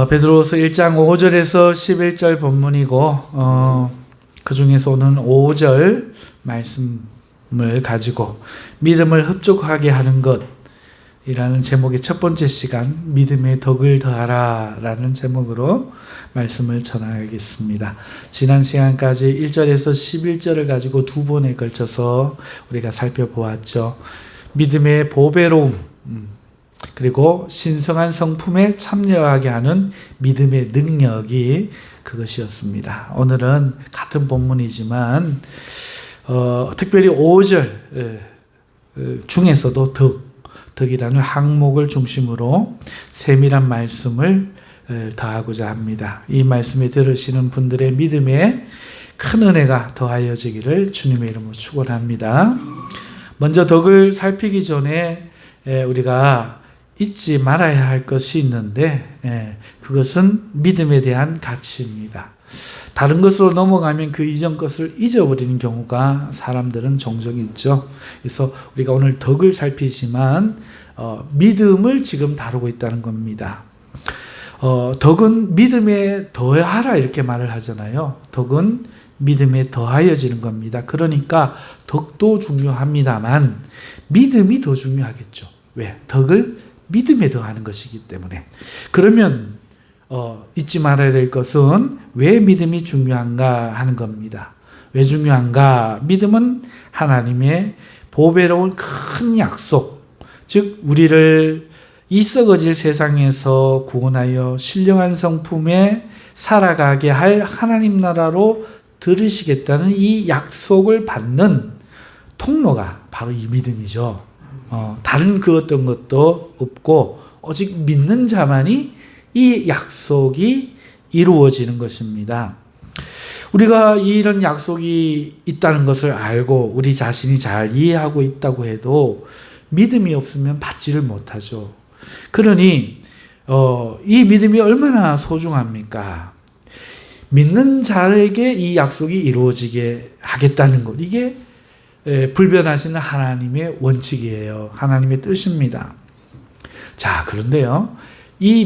베드로후서 1장 5절에서 11절 본문이고 그 중에서 오는 5절 말씀을 가지고 믿음을 흡족하게 하는 것이라는 제목의 첫 번째 시간, 믿음의 덕을 더하라 라는 제목으로 말씀을 전하겠습니다. 지난 시간까지 1절에서 11절을 가지고 두 번에 걸쳐서 우리가 살펴보았죠. 믿음의 보배로움, 그리고 신성한 성품에 참여하게 하는 믿음의 능력이 그것이었습니다. 오늘은 같은 본문이지만 특별히 5절 중에서도 덕이라는 항목을 중심으로 세밀한 말씀을 더하고자 합니다. 이 말씀에 들으시는 분들의 믿음에 큰 은혜가 더하여지기를 주님의 이름으로 축원합니다. 먼저 덕을 살피기 전에 우리가 잊지 말아야 할 것이 있는데 그것은 믿음에 대한 가치입니다. 다른 것으로 넘어가면 그 이전 것을 잊어버리는 경우가 사람들은 종종 있죠. 그래서 우리가 오늘 덕을 살피지만 믿음을 지금 다루고 있다는 겁니다. 덕은 믿음에 더하라 이렇게 말을 하잖아요. 덕은 믿음에 더하여지는 겁니다. 그러니까 덕도 중요합니다만 믿음이 더 중요하겠죠. 왜? 덕을 믿음에 더하는 것이기 때문에. 그러면 잊지 말아야 될 것은 왜 믿음이 중요한가 하는 겁니다. 왜 중요한가? 믿음은 하나님의 보배로운 큰 약속, 즉 우리를 이 썩어질 세상에서 구원하여 신령한 성품에 살아가게 할 하나님 나라로 들으시겠다는 이 약속을 받는 통로가 바로 이 믿음이죠. 다른 그 어떤 것도 없고 오직 믿는 자만이 이 약속이 이루어지는 것입니다. 우리가 이런 약속이 있다는 것을 알고 우리 자신이 잘 이해하고 있다고 해도 믿음이 없으면 받지를 못하죠. 그러니 이 믿음이 얼마나 소중합니까? 믿는 자에게 이 약속이 이루어지게 하겠다는 것, 이게 불변하시는 하나님의 원칙이에요. 하나님의 뜻입니다. 자, 그런데요, 이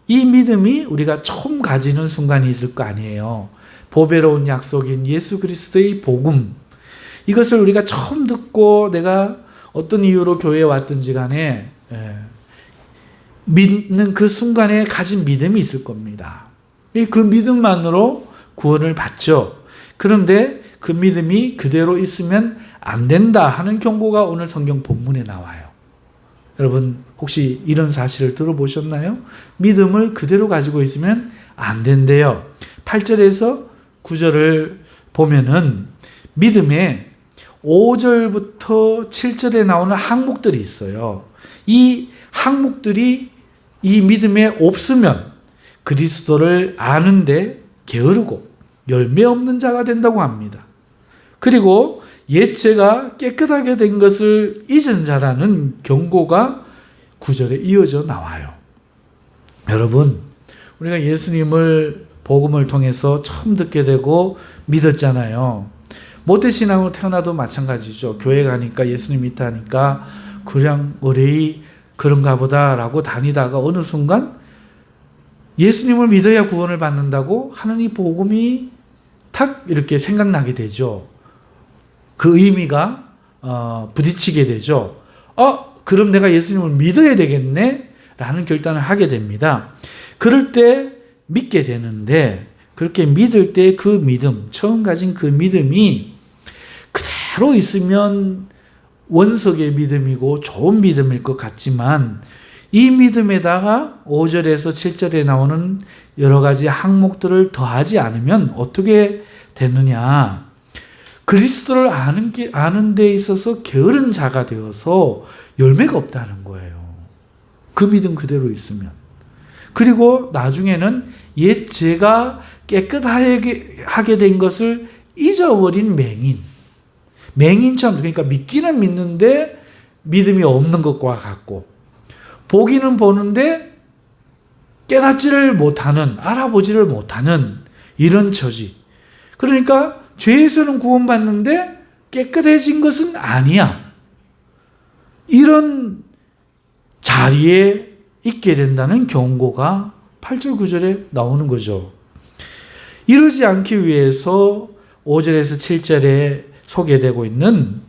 믿음이 우리가 처음 가지는 순간이 있을 거 아니에요. 보배로운 약속인 예수 그리스도의 복음, 이것을 우리가 처음 듣고 내가 어떤 이유로 교회에 왔든지 간에 믿는 그 순간에 가진 믿음이 있을 겁니다. 그 믿음만으로 구원을 받죠. 그런데 그 믿음이 그대로 있으면 안 된다 하는 경고가 오늘 성경 본문에 나와요. 여러분 혹시 이런 사실을 들어보셨나요? 믿음을 그대로 가지고 있으면 안 된대요. 8절에서 9절을 보면은 믿음에 5절부터 7절에 나오는 항목들이 있어요. 이 항목들이 이 믿음에 없으면 그리스도를 아는데 게으르고 열매 없는 자가 된다고 합니다. 그리고 옛죄가 깨끗하게 된 것을 잊은 자라는 경고가 9절에 이어져 나와요. 여러분, 우리가 예수님을 복음을 통해서 처음 듣게 되고 믿었잖아요. 모태신앙으로 태어나도 마찬가지죠. 교회 가니까 예수님 믿다니까 그냥 의뢰이 그런가 보다라고 다니다가 어느 순간 예수님을 믿어야 구원을 받는다고 하는 이 복음이 탁 이렇게 생각나게 되죠. 그 의미가 부딪히게 되죠. 그럼 내가 예수님을 믿어야 되겠네? 라는 결단을 하게 됩니다. 그럴 때 믿게 되는데 그렇게 믿을 때 그 믿음, 처음 가진 그 믿음이 그대로 있으면 원석의 믿음이고 좋은 믿음일 것 같지만 이 믿음에다가 5절에서 7절에 나오는 여러 가지 항목들을 더하지 않으면 어떻게 되느냐? 그리스도를 아는 데 있어서 게으른 자가 되어서 열매가 없다는 거예요. 그 믿음 그대로 있으면. 그리고 나중에는 옛 죄가 깨끗하게 된 것을 잊어버린 맹인처럼, 그러니까 믿기는 믿는데 믿음이 없는 것과 같고 보기는 보는데 깨닫지를 못하는, 알아보지를 못하는 이런 처지. 그러니까 죄에서는 구원받는데 깨끗해진 것은 아니야. 이런 자리에 있게 된다는 경고가 8절 9절에 나오는 거죠. 이러지 않기 위해서 5절에서 7절에 소개되고 있는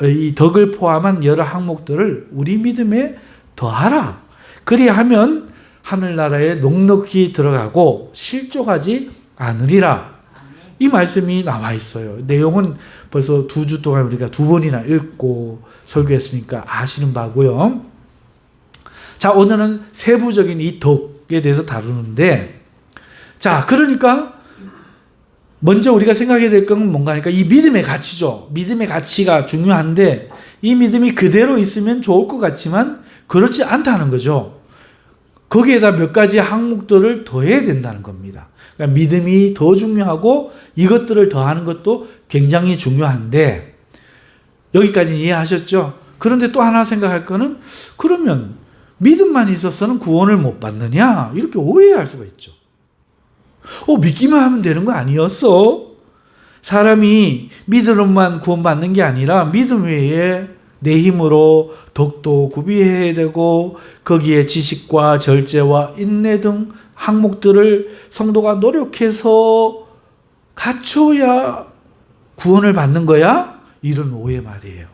이 덕을 포함한 여러 항목들을 우리 믿음에 더하라. 그리하면 하늘나라에 넉넉히 들어가고 실족하지 않으리라. 이 말씀이 나와 있어요. 내용은 벌써 2주 동안 우리가 2번이나 읽고 설교했으니까 아시는 바고요. 자, 오늘은 세부적인 이 덕에 대해서 다루는데, 자, 그러니까 먼저 우리가 생각해야 될 건 뭔가 하니까 이 믿음의 가치죠. 믿음의 가치가 중요한데 이 믿음이 그대로 있으면 좋을 것 같지만 그렇지 않다는 거죠. 거기에다 몇 가지 항목들을 더해야 된다는 겁니다. 그러니까 믿음이 더 중요하고 이것들을 더하는 것도 굉장히 중요한데, 여기까지 이해하셨죠? 그런데 또 하나 생각할 거는, 그러면 믿음만 있어서는 구원을 못 받느냐? 이렇게 오해할 수가 있죠. 믿기만 하면 되는 거 아니었어? 사람이 믿음으로만 구원받는 게 아니라 믿음 외에 내 힘으로 덕도 구비해야 되고 거기에 지식과 절제와 인내 등 항목들을 성도가 노력해서 갖춰야 구원을 받는 거야? 이런 오해 말이에요.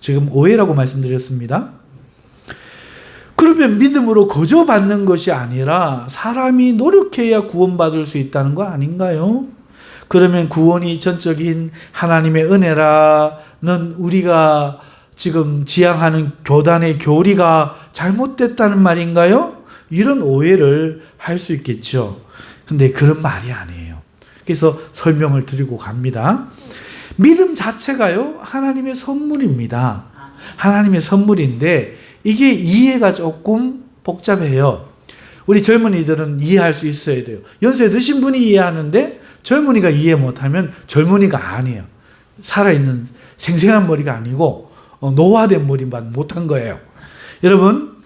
지금 오해라고 말씀드렸습니다. 그러면 믿음으로 거저 받는 것이 아니라 사람이 노력해야 구원받을 수 있다는 거 아닌가요? 그러면 구원이 전적인 하나님의 은혜라는 우리가 지금 지향하는 교단의 교리가 잘못됐다는 말인가요? 이런 오해를 할 수 있겠죠. 근데 그런 말이 아니에요. 그래서 설명을 드리고 갑니다. 믿음 자체가요, 하나님의 선물입니다. 하나님의 선물인데 이게 이해가 조금 복잡해요. 우리 젊은이들은 이해할 수 있어야 돼요. 연세 드신 분이 이해하는데 젊은이가 이해 못하면 젊은이가 아니에요. 살아있는 생생한 머리가 아니고 노화된 머리만 못한 거예요. 여러분,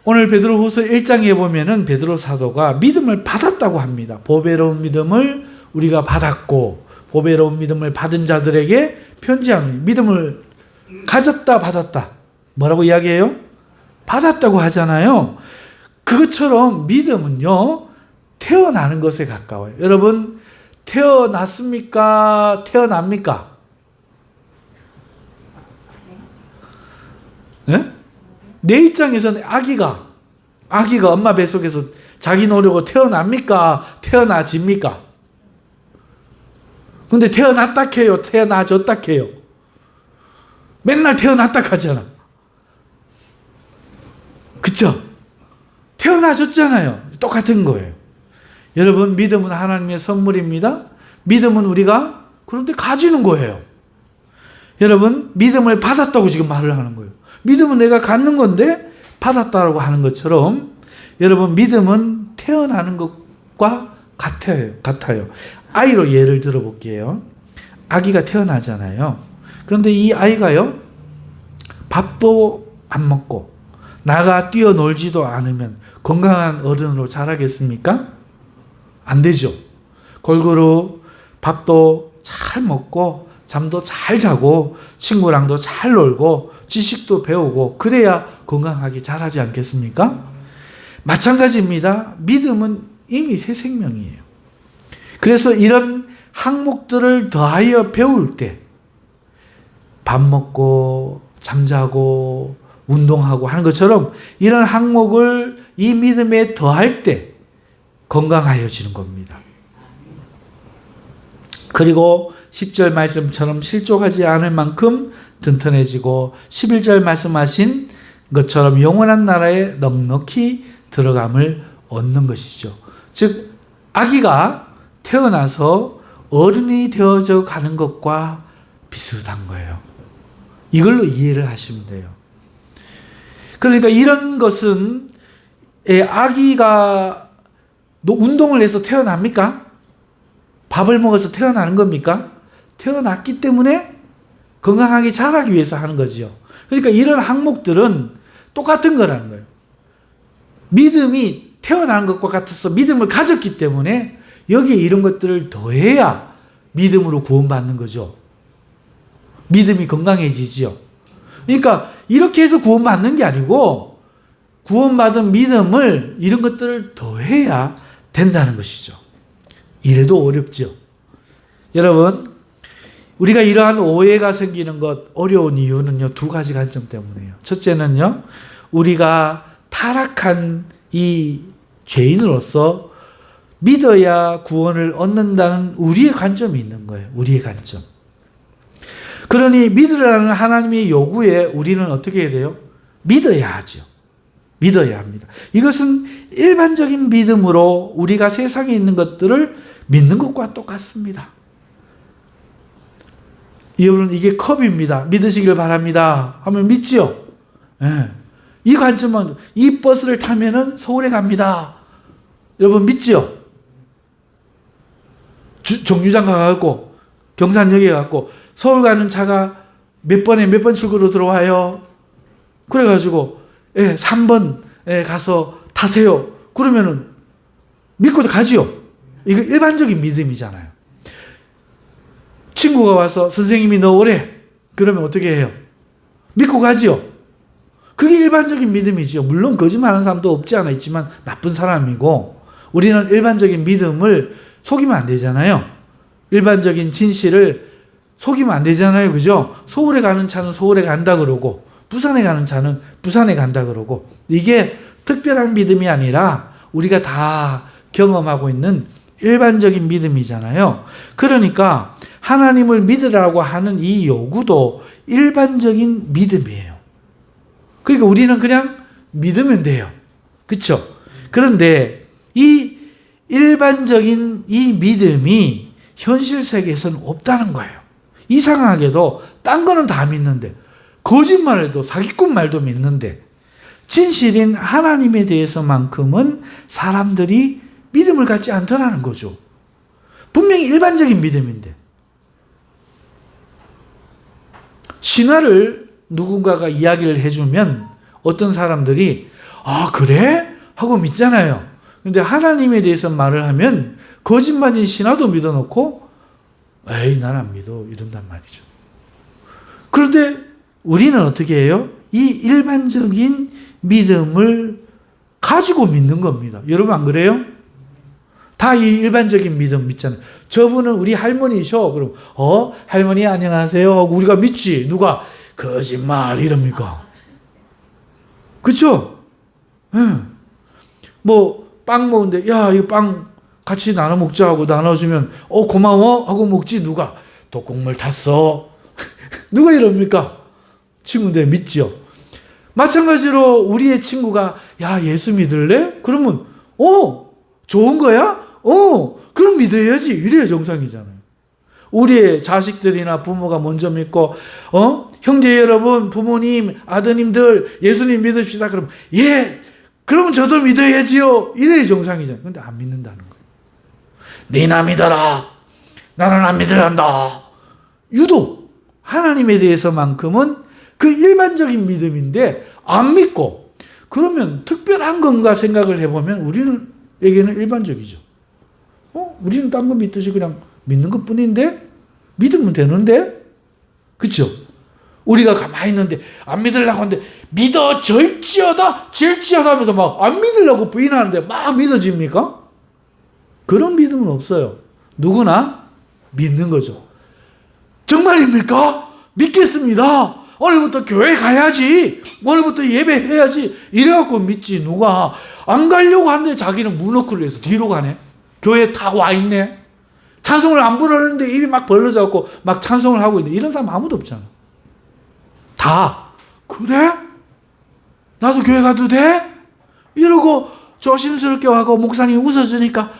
오늘 베드로후서 1장에 보면은 베드로 사도가 믿음을 받았다고 합니다. 보배로운 믿음을 우리가 받았고, 보배로운 믿음을 받은 자들에게 편지하는, 믿음을 가졌다 받았다 뭐라고 이야기해요? 받았다고 하잖아요. 그것처럼 믿음은요, 태어나는 것에 가까워요. 여러분, 태어났습니까? 태어납니까? 네? 내 입장에서는 아기가 엄마 뱃속에서 자기 노력으로 태어납니까? 태어나집니까? 근데 태어났다 해요? 태어나졌다 해요? 맨날 태어났다 하잖아. 그쵸? 태어나졌잖아요. 똑같은 거예요. 여러분, 믿음은 하나님의 선물입니다. 믿음은 우리가 그런데 가지는 거예요. 여러분, 믿음을 받았다고 지금 말을 하는 거예요. 믿음은 내가 갖는 건데 받았다고 하는 것처럼 여러분, 믿음은 태어나는 것과 같아요. 아이로 예를 들어볼게요. 아기가 태어나잖아요. 그런데 이 아이가요, 밥도 안 먹고 나가 뛰어놀지도 않으면 건강한 어른으로 자라겠습니까? 안 되죠. 골고루 밥도 잘 먹고 잠도 잘 자고 친구랑도 잘 놀고 지식도 배우고 그래야 건강하게 자라지 않겠습니까? 마찬가지입니다. 믿음은 이미 새 생명이에요. 그래서 이런 항목들을 더하여 배울 때 밥 먹고 잠자고 운동하고 하는 것처럼 이런 항목을 이 믿음에 더할 때 건강하여지는 겁니다. 그리고 10절 말씀처럼 실족하지 않을 만큼 튼튼해지고 11절 말씀하신 것처럼 영원한 나라에 넉넉히 들어감을 얻는 것이죠. 즉 아기가 태어나서 어른이 되어져 가는 것과 비슷한 거예요. 이걸로 이해를 하시면 돼요. 그러니까 이런 것은 아기가 운동을 해서 태어납니까? 밥을 먹어서 태어나는 겁니까? 태어났기 때문에 건강하게 자라기 위해서 하는 거죠. 그러니까 이런 항목들은 똑같은 거라는 거예요. 믿음이 태어난 것과 같아서 믿음을 가졌기 때문에 여기에 이런 것들을 더해야 믿음으로 구원받는 거죠. 믿음이 건강해지죠. 그러니까 이렇게 해서 구원받는 게 아니고 구원받은 믿음을 이런 것들을 더해야 된다는 것이죠. 이래도 어렵죠. 여러분, 우리가 이러한 오해가 생기는 것 어려운 이유는요, 두 가지 관점 때문이에요. 첫째는요, 우리가 타락한 이 죄인으로서 믿어야 구원을 얻는다는 우리의 관점이 있는 거예요. 우리의 관점. 그러니 믿으라는 하나님의 요구에 우리는 어떻게 해야 돼요? 믿어야 하죠. 믿어야 합니다. 이것은 일반적인 믿음으로 우리가 세상에 있는 것들을 믿는 것과 똑같습니다. 여러분, 이게 컵입니다. 믿으시길 바랍니다. 하면 믿죠? 네. 이 관점만, 이 버스를 타면은 서울에 갑니다. 여러분 믿죠? 정류장 가갖고, 경산역에 가갖고, 서울 가는 차가 몇 번 출구로 들어와요. 그래가지고, 3번 가서 타세요. 그러면은 믿고 가지요. 이거 일반적인 믿음이잖아요. 친구가 와서 선생님이 너 오래. 그러면 어떻게 해요? 믿고 가지요. 그게 일반적인 믿음이죠. 물론 거짓말하는 사람도 없지 않아 있지만 나쁜 사람이고, 우리는 일반적인 믿음을 속이면 안 되잖아요. 일반적인 진실을 속이면 안 되잖아요. 그죠? 서울에 가는 차는 서울에 간다 그러고, 부산에 가는 차는 부산에 간다 그러고, 이게 특별한 믿음이 아니라 우리가 다 경험하고 있는 일반적인 믿음이잖아요. 그러니까 하나님을 믿으라고 하는 이 요구도 일반적인 믿음이에요. 그러니까 우리는 그냥 믿으면 돼요. 그렇죠? 그런데 이 일반적인 이 믿음이 현실 세계에서는 없다는 거예요. 이상하게도 딴 거는 다 믿는데, 거짓말해도 사기꾼 말도 믿는데, 진실인 하나님에 대해서만큼은 사람들이 믿음을 갖지 않더라는 거죠. 분명히 일반적인 믿음인데. 신화를 누군가가 이야기를 해주면 어떤 사람들이 아 그래? 하고 믿잖아요. 그런데 하나님에 대해서 말을 하면 거짓말인 신화도 믿어놓고 에이 난 안 믿어 이런단 말이죠. 그런데 우리는 어떻게 해요? 이 일반적인 믿음을 가지고 믿는 겁니다. 여러분 안 그래요? 다 이 일반적인 믿음 믿잖아요. 저분은 우리 할머니셔. 그럼 할머니 안녕하세요 하고 우리가 믿지. 누가 거짓말 이럽니까? 그렇죠? 뭐 빵 먹는데 야 이거 빵 같이 나눠 먹자 하고 나눠주면 고마워 하고 먹지. 누가 독국물 탔어. 누가 이럽니까? 친구인데 믿죠. 마찬가지로 우리의 친구가 야 예수 믿을래? 그러면 좋은 거야? 그럼 믿어야지. 이래야 정상이잖아요. 우리의 자식들이나 부모가 먼저 믿고 형제 여러분, 부모님, 아드님들 예수님 믿읍시다. 그럼 그럼 저도 믿어야지요. 이래야 정상이잖아요. 근데 안 믿는다는 거예요. 니나 믿어라. 나는 안 믿으란다. 유독 하나님에 대해서만큼은 그 일반적인 믿음인데 안 믿고, 그러면 특별한 건가 생각을 해보면 우리에게는 일반적이죠. 우리는 딴 거 믿듯이 그냥 믿는 것 뿐인데 믿으면 되는데, 그렇죠? 우리가 가만히 있는데 안 믿으려고 하는데 믿어 절지어다 하면서 막 안 믿으려고 부인하는데 막 믿어집니까? 그런 믿음은 없어요. 누구나 믿는 거죠. 정말입니까? 믿겠습니다. 오늘부터 교회 가야지. 오늘부터 예배해야지. 이래갖고 믿지. 누가 안 가려고 하는데 자기는 문어크를 해서 뒤로 가네. 교회 다 와 있네. 찬송을 안 부르는데 입이 막 벌어져갖고 막 찬송을 하고 있네. 이런 사람 아무도 없잖아. 다 그래? 나도 교회 가도 돼? 이러고 조심스럽게 하고 목사님이 웃어주니까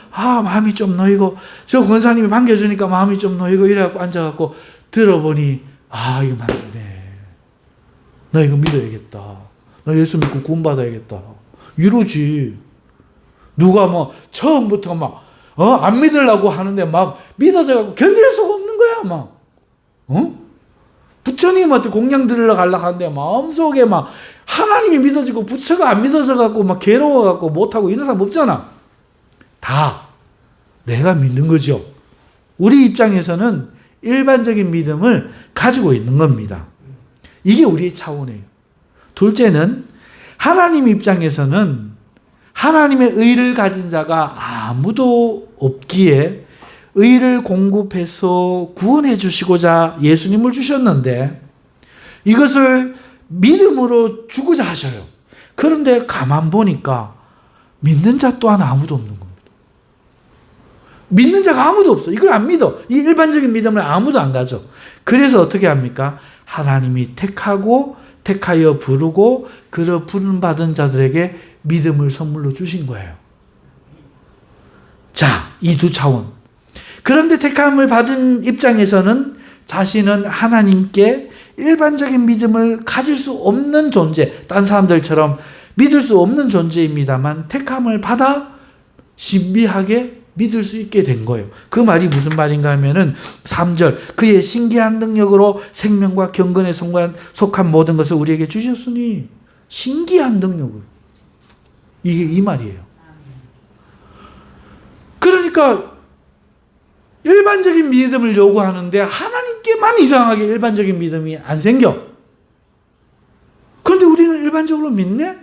마음이 좀 놓이고, 저 권사님이 반겨주니까 마음이 좀 놓이고, 이래갖고 앉아갖고 들어보니 이거 맞네. 나 이거 믿어야겠다. 나 예수 믿고 구원받아야겠다. 이러지. 누가 뭐 처음부터 막 안 믿으려고 하는데 막 믿어져갖고 견딜 수가 없는 거야. 막 부처님한테 공양 들으러 가려고 하는데 마음속에 막 하나님이 믿어지고 부처가 안 믿어져갖고 막 괴로워갖고 못하고 이런 사람 없잖아. 다 내가 믿는 거죠. 우리 입장에서는 일반적인 믿음을 가지고 있는 겁니다. 이게 우리의 차원이에요. 둘째는 하나님 입장에서는 하나님의 의를 가진 자가 아무도 없기에 의를 공급해서 구원해 주시고자 예수님을 주셨는데 이것을 믿음으로 주고자 하셔요. 그런데 가만 보니까 믿는 자 또한 아무도 없는 겁니다. 믿는 자가 아무도 없어. 이걸 안 믿어. 이 일반적인 믿음을 아무도 안 가져. 그래서 어떻게 합니까? 하나님이 택하여 부르고 그러 부름 받은 자들에게 믿음을 선물로 주신 거예요. 자, 이 두 차원. 그런데 택함을 받은 입장에서는 자신은 하나님께 일반적인 믿음을 가질 수 없는 존재, 딴 사람들처럼 믿을 수 없는 존재입니다만 택함을 받아 신비하게 믿을 수 있게 된 거예요. 그 말이 무슨 말인가 하면은 3절 그의 신기한 능력으로 생명과 경건에 속한 모든 것을 우리에게 주셨으니 신기한 능력을 이게 이 말이에요. 그러니까 일반적인 믿음을 요구하는데 하나님께만 이상하게 일반적인 믿음이 안 생겨. 그런데 우리는 일반적으로 믿네?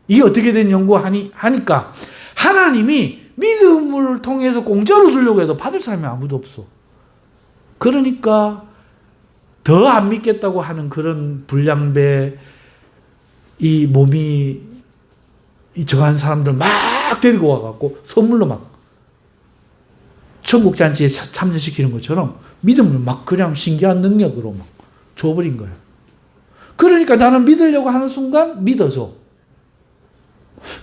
이게 어떻게 된 연구하니까 하나님이 믿음을 통해서 공짜로 주려고 해도 받을 사람이 아무도 없어. 그러니까 더 안 믿겠다고 하는 그런 불량배 이 몸이 저한 사람들 막 데리고 와갖고 선물로 막 천국 잔치에 참여시키는 것처럼 믿음을 막 그냥 신기한 능력으로 막 줘버린 거예요. 그러니까 나는 믿으려고 하는 순간 믿어져.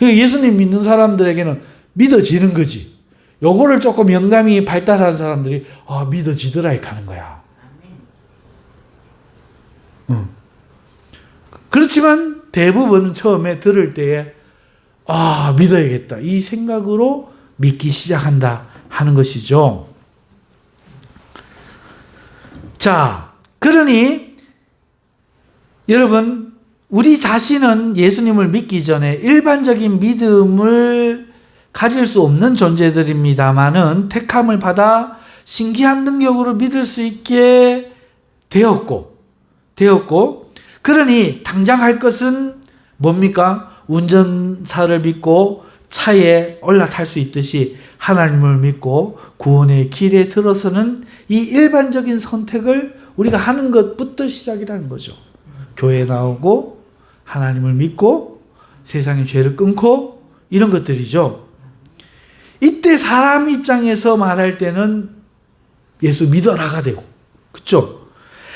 예수님 믿는 사람들에게는 믿어지는 거지. 요거를 조금 영감이 발달한 사람들이 믿어지더라 이렇게 하는 거야. 그렇지만 대부분은 처음에 들을 때에 믿어야겠다 이 생각으로 믿기 시작한다 하는 것이죠. 자, 그러니 여러분 우리 자신은 예수님을 믿기 전에 일반적인 믿음을 가질 수 없는 존재들입니다마는 택함을 받아 신기한 능력으로 믿을 수 있게 되었고 그러니 당장 할 것은 뭡니까? 운전사를 믿고 차에 올라탈 수 있듯이 하나님을 믿고 구원의 길에 들어서는 이 일반적인 선택을 우리가 하는 것부터 시작이라는 거죠. 교회에 나오고 하나님을 믿고 세상의 죄를 끊고 이런 것들이죠. 이때 사람 입장에서 말할 때는 예수 믿어라가 되고 그렇죠?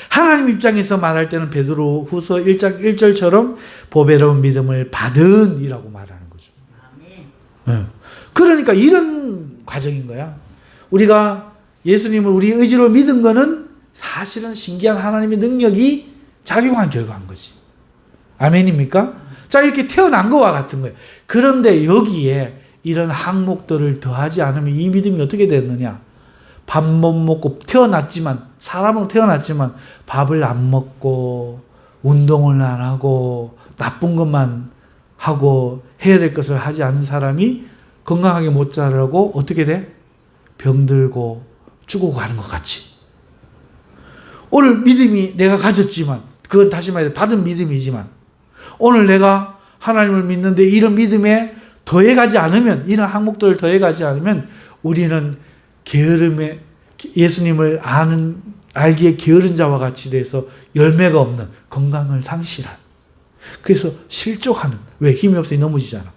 하나님 입장에서 말할 때는 베드로 후서 1장 1절처럼 보배로운 믿음을 받은 이라고 말하는 거죠. 그러니까 이런 과정인 거야. 우리가 예수님을 우리 의지로 믿은 거는 사실은 신기한 하나님의 능력이 작용한 결과인 거지. 아멘입니까? 자, 이렇게 태어난 거와 같은 거예요. 그런데 여기에 이런 항목들을 더하지 않으면 이 믿음이 어떻게 됐느냐? 밥 못 먹고 사람으로 태어났지만 밥을 안 먹고 운동을 안 하고 나쁜 것만 하고 해야 될 것을 하지 않은 사람이 건강하게 못 자라고 어떻게 돼? 병들고 죽고 가는 것 같이. 오늘 믿음이 내가 가졌지만 그건 다시 말해 받은 믿음이지만 오늘 내가 하나님을 믿는데 이런 믿음에 더해가지 않으면 이런 항목들을 더해가지 않으면 우리는 게으름에 예수님을 알기에 게으른 자와 같이 돼서 열매가 없는 건강을 상실한 그래서 실족하는 왜 힘이 없으니 넘어지잖아.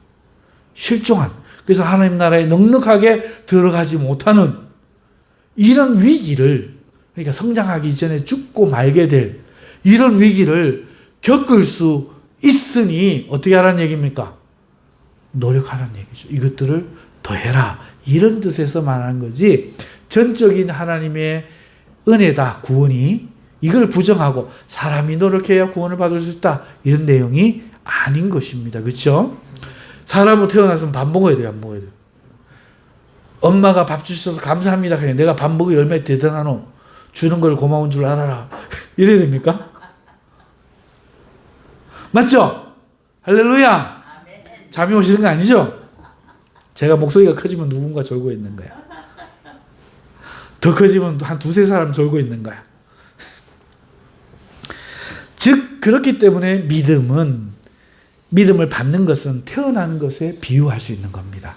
실종한 그래서 하나님 나라에 넉넉하게 들어가지 못하는 이런 위기를 그러니까 성장하기 전에 죽고 말게 될 이런 위기를 겪을 수 있으니 어떻게 하라는 얘기입니까? 노력하라는 얘기죠. 이것들을 더해라. 이런 뜻에서 말하는 거지 전적인 하나님의 은혜다. 구원이 이걸 부정하고 사람이 노력해야 구원을 받을 수 있다. 이런 내용이 아닌 것입니다. 그렇죠? 사람으로 태어났으면 밥 먹어야 돼요? 안 먹어야 돼요? 엄마가 밥 주셔서 감사합니다. 그냥 내가 밥 먹어 얼마나 대단하노. 주는 걸 고마운 줄 알아라. 이래야 됩니까? 맞죠? 할렐루야. 잠이 오시는 거 아니죠? 제가 목소리가 커지면 누군가 졸고 있는 거야. 더 커지면 한 두세 사람 졸고 있는 거야. 즉 그렇기 때문에 믿음을 받는 것은 태어나는 것에 비유할 수 있는 겁니다.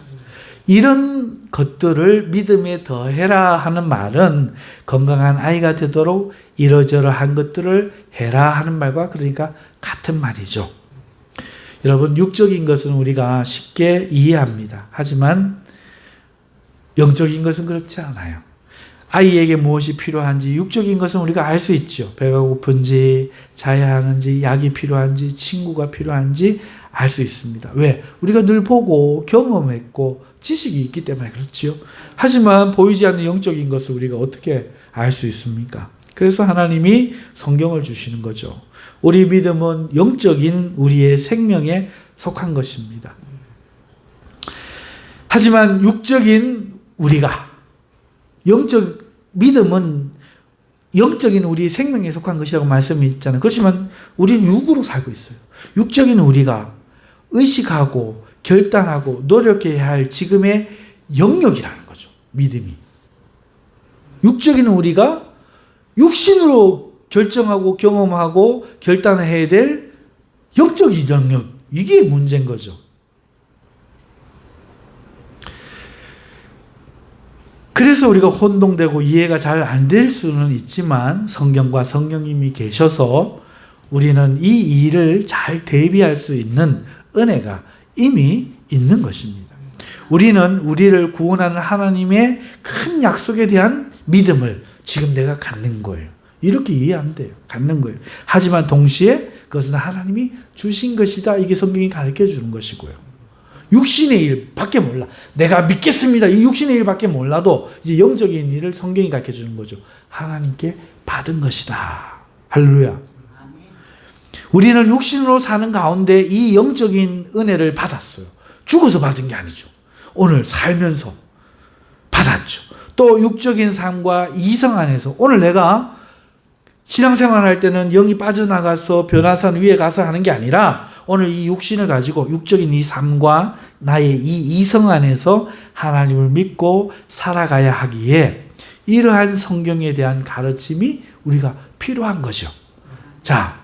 이런 것들을 믿음에 더해라 하는 말은 건강한 아이가 되도록 이러저러한 것들을 해라 하는 말과 그러니까 같은 말이죠. 여러분, 육적인 것은 우리가 쉽게 이해합니다. 하지만 영적인 것은 그렇지 않아요. 아이에게 무엇이 필요한지 육적인 것은 우리가 알 수 있죠. 배가 고픈지, 자야 하는지, 약이 필요한지, 친구가 필요한지 알 수 있습니다. 왜? 우리가 늘 보고 경험했고 지식이 있기 때문에 그렇지요. 하지만 보이지 않는 영적인 것을 우리가 어떻게 알 수 있습니까? 그래서 하나님이 성경을 주시는 거죠. 우리 믿음은 영적인 우리의 생명에 속한 것입니다. 하지만 육적인 우리가 믿음은 영적인 우리 생명에 속한 것이라고 말씀이 있잖아요. 그렇지만 우리는 육으로 살고 있어요. 육적인 우리가 의식하고 결단하고 노력해야 할 지금의 영역이라는 거죠. 믿음이. 육적인 우리가 육신으로 결정하고 경험하고 결단해야 될 영적인 영역. 이게 문제인 거죠. 그래서 우리가 혼동되고 이해가 잘 안 될 수는 있지만 성경과 성령님이 계셔서 우리는 이 일을 잘 대비할 수 있는 은혜가 이미 있는 것입니다. 우리는 우리를 구원하는 하나님의 큰 약속에 대한 믿음을 지금 내가 갖는 거예요. 이렇게 이해하면 돼요. 갖는 거예요. 하지만 동시에 그것은 하나님이 주신 것이다. 이게 성경이 가르쳐 주는 것이고요. 육신의 일밖에 몰라. 내가 믿겠습니다. 이 육신의 일밖에 몰라도 이제 영적인 일을 성경이 가르쳐 주는 거죠. 하나님께 받은 것이다. 할렐루야. 우리는 육신으로 사는 가운데 이 영적인 은혜를 받았어요. 죽어서 받은 게 아니죠. 오늘 살면서 받았죠. 또 육적인 삶과 이성 안에서 오늘 내가 신앙생활 할 때는 영이 빠져나가서 변화산 위에 가서 하는 게 아니라 오늘 이 육신을 가지고 육적인 이 삶과 나의 이 이성 안에서 하나님을 믿고 살아가야 하기에 이러한 성경에 대한 가르침이 우리가 필요한 거죠. 자,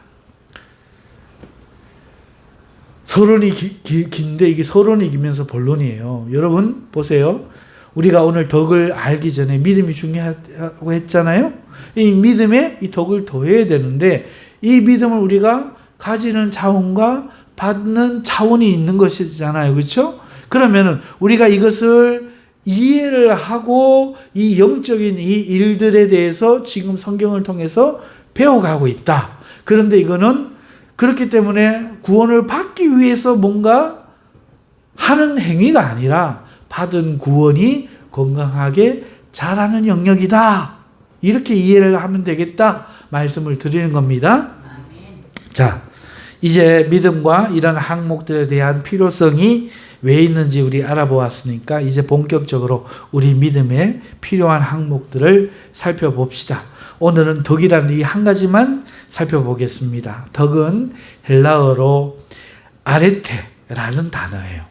서론이 긴데 이게 서론이 기면서 본론이에요. 여러분 보세요. 우리가 오늘 덕을 알기 전에 믿음이 중요하다고 했잖아요. 이 믿음에 이 덕을 더해야 되는데 이 믿음을 우리가 가지는 차원과 받는 차원이 있는 것이잖아요. 그렇죠? 그러면 우리가 이것을 이해를 하고 이 영적인 이 일들에 대해서 지금 성경을 통해서 배워가고 있다. 그런데 이거는 그렇기 때문에 구원을 받기 위해서 뭔가 하는 행위가 아니라 받은 구원이 건강하게 자라는 영역이다. 이렇게 이해를 하면 되겠다. 말씀을 드리는 겁니다. 자, 이제 믿음과 이런 항목들에 대한 필요성이 왜 있는지 우리 알아보았으니까 이제 본격적으로 우리 믿음에 필요한 항목들을 살펴봅시다. 오늘은 덕이라는 이 한 가지만 살펴보겠습니다. 덕은 헬라어로 아레테라는 단어예요.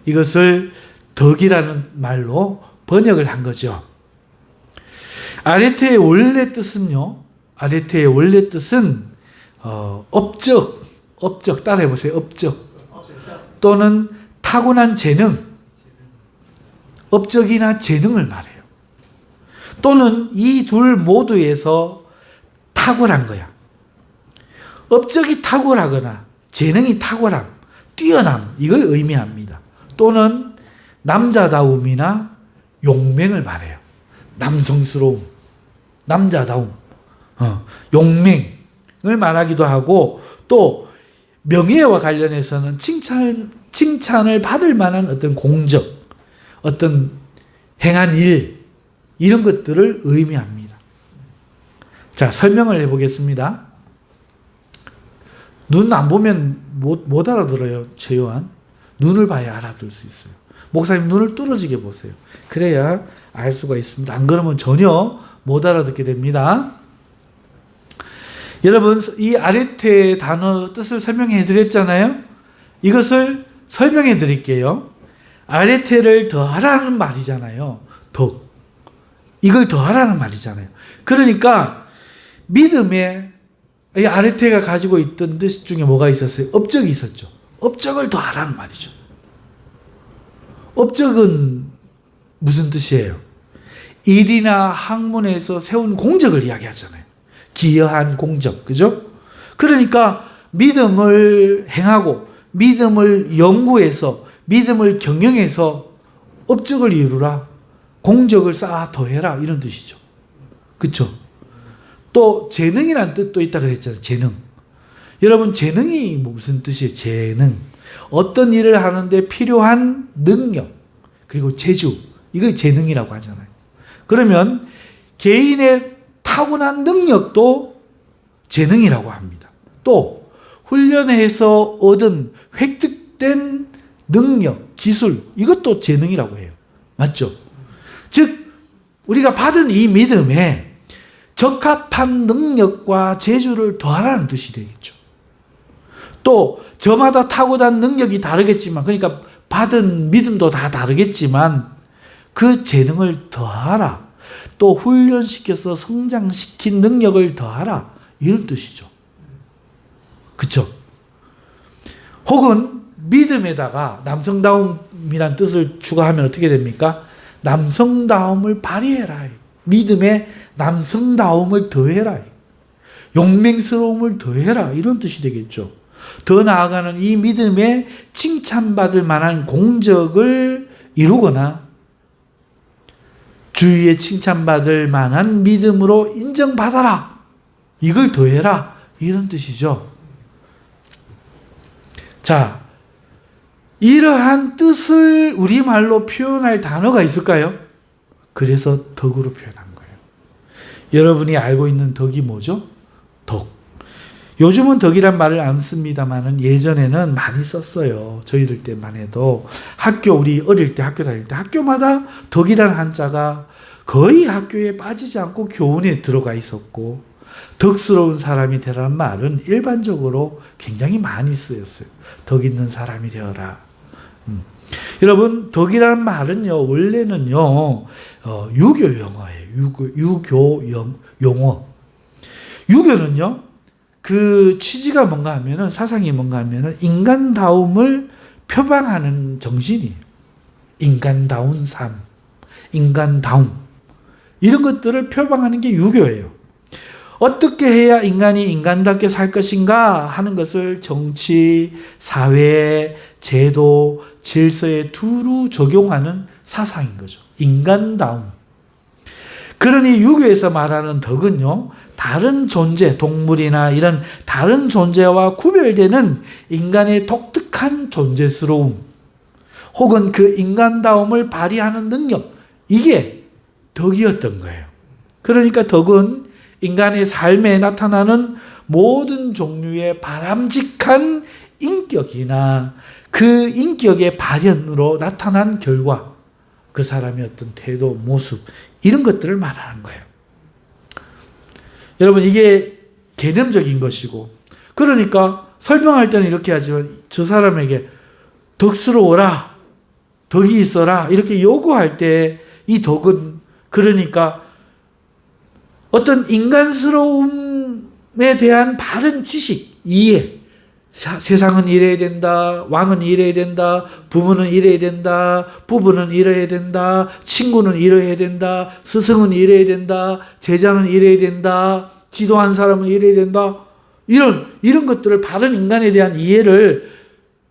이것을 덕이라는 말로 번역을 한 거죠. 아레테의 원래 뜻은요. 아레테의 원래 뜻은 업적 따라해보세요. 업적 또는 타고난 재능, 업적이나 재능을 말해요. 또는 이 둘 모두에서 탁월한 거야. 업적이 탁월하거나 재능이 탁월함, 뛰어남, 이걸 의미합니다. 또는 남자다움이나 용맹을 말해요. 남성스러움, 남자다움, 용맹을 말하기도 하고 또 명예와 관련해서는 칭찬을 받을 만한 어떤 공적, 어떤 행한 일, 이런 것들을 의미합니다. 자, 설명을 해보겠습니다. 눈 안 보면 못 알아들어요, 최요한. 눈을 봐야 알아들 수 있어요. 목사님 눈을 뚫어지게 보세요. 그래야 알 수가 있습니다. 안 그러면 전혀 못 알아듣게 됩니다. 여러분, 이 아레테 단어 뜻을 설명해 드렸잖아요. 이것을 설명해 드릴게요. 아레테를 더하라는 말이잖아요. 더. 이걸 더하라는 말이잖아요. 그러니까 믿음에 이 아르테가 가지고 있던 뜻 중에 뭐가 있었어요? 업적이 있었죠. 업적을 더하라는 말이죠. 업적은 무슨 뜻이에요? 일이나 학문에서 세운 공적을 이야기하잖아요. 기여한 공적, 그죠? 그러니까 믿음을 행하고 믿음을 연구해서 믿음을 경영해서 업적을 이루라, 공적을 쌓아 더해라, 이런 뜻이죠. 그렇죠? 또 재능이라는 뜻도 있다 그랬잖아요. 재능. 여러분, 재능이 무슨 뜻이에요? 재능. 어떤 일을 하는데 필요한 능력, 그리고 재주, 이걸 재능이라고 하잖아요. 그러면 개인의 타고난 능력도 재능이라고 합니다. 또 훈련해서 얻은 획득된 능력, 기술, 이것도 재능이라고 해요. 맞죠? 즉 우리가 받은 이 믿음에 적합한 능력과 재주를 더하라는 뜻이 되겠죠. 또 저마다 타고난 능력이 다르겠지만, 그러니까 받은 믿음도 다 다르겠지만 그 재능을 더하라, 또 훈련시켜서 성장시킨 능력을 더하라, 이런 뜻이죠. 그렇죠? 혹은 믿음에다가 남성다움이란 뜻을 추가하면 어떻게 됩니까? 남성다움을 발휘해라. 믿음에 남성다움을 더해라. 용맹스러움을 더해라. 이런 뜻이 되겠죠. 더 나아가는 이 믿음에 칭찬받을 만한 공적을 이루거나 주위에 칭찬받을 만한 믿음으로 인정받아라. 이걸 더해라. 이런 뜻이죠. 자, 이러한 뜻을 우리말로 표현할 단어가 있을까요? 그래서 덕으로 표현한 거예요. 여러분이 알고 있는 덕이 뭐죠? 덕. 요즘은 덕이란 말을 안 씁니다만은 예전에는 많이 썼어요. 저희들 때만 해도 우리 어릴 때 학교 다닐 때 학교마다 덕이라는 한자가 거의 학교에 빠지지 않고 교훈에 들어가 있었고, 덕스러운 사람이 되라는 말은 일반적으로 굉장히 많이 쓰였어요. 덕 있는 사람이 되어라. 여러분, 덕이라는 말은요, 원래는요, 유교 용어예요. 유교 용어. 유교는요, 그 취지가 뭔가 하면은, 사상이 뭔가 하면은, 인간다움을 표방하는 정신이에요. 인간다운 삶, 인간다움. 이런 것들을 표방하는 게 유교예요. 어떻게 해야 인간이 인간답게 살 것인가 하는 것을 정치, 사회, 제도, 질서에 두루 적용하는 사상인 거죠. 인간다움. 그러니 유교에서 말하는 덕은요, 다른 존재, 동물이나 이런 다른 존재와 구별되는 인간의 독특한 존재스러움, 혹은 그 인간다움을 발휘하는 능력, 이게 덕이었던 거예요. 그러니까 덕은 인간의 삶에 나타나는 모든 종류의 바람직한 인격이나 그 인격의 발현으로 나타난 결과, 그 사람의 어떤 태도, 모습, 이런 것들을 말하는 거예요. 여러분, 이게 개념적인 것이고, 그러니까 설명할 때는 이렇게 하지만 저 사람에게 덕스러워라, 덕이 있어라, 이렇게 요구할 때 이 덕은, 그러니까 어떤 인간스러움에 대한 바른 지식, 이해, 세상은 이래야 된다, 왕은 이래야 된다, 부모는 이래야 된다, 부부는 이래야 된다, 친구는 이래야 된다, 스승은 이래야 된다, 제자는 이래야 된다, 지도한 사람은 이래야 된다, 이런 것들을, 바른 인간에 대한 이해를,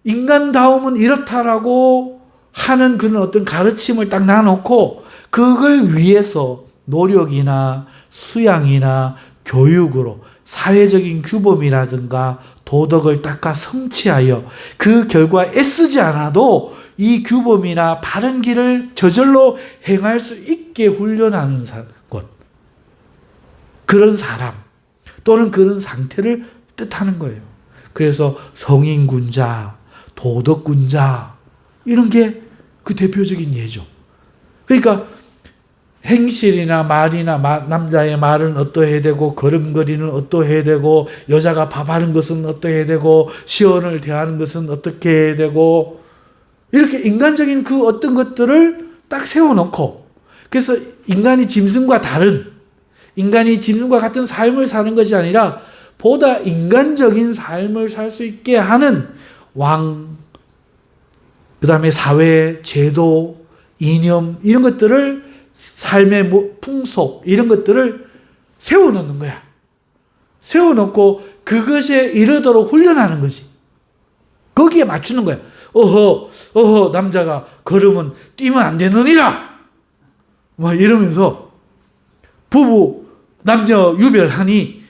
인간다움은 이렇다라고 하는 그런 어떤 가르침을 딱 놔놓고 그걸 위해서 노력이나 수양이나 교육으로 사회적인 규범이라든가 도덕을 닦아 성취하여 그 결과 애쓰지 않아도 이 규범이나 바른 길을 저절로 행할 수 있게 훈련하는 것, 그런 사람 또는 그런 상태를 뜻하는 거예요. 그래서 성인군자, 도덕군자, 이런 게 그 대표적인 예죠. 그러니까 행실이나 말이나 남자의 말은 어떠해야 되고, 걸음걸이는 어떠해야 되고, 여자가 밥하는 것은 어떠해야 되고, 시언을 대하는 것은 어떻게 해야 되고, 이렇게 인간적인 그 어떤 것들을 딱 세워놓고, 그래서 인간이 짐승과 같은 삶을 사는 것이 아니라 보다 인간적인 삶을 살 수 있게 하는 왕, 그 다음에 사회, 제도, 이념 이런 것들을 삶의 풍속 이런 것들을 세워놓는 거야. 세워놓고 그것에 이르도록 훈련하는 거지. 거기에 맞추는 거야. 남자가 걸으면 뛰면 안 되느니라. 막 이러면서 부부 남녀 유별하니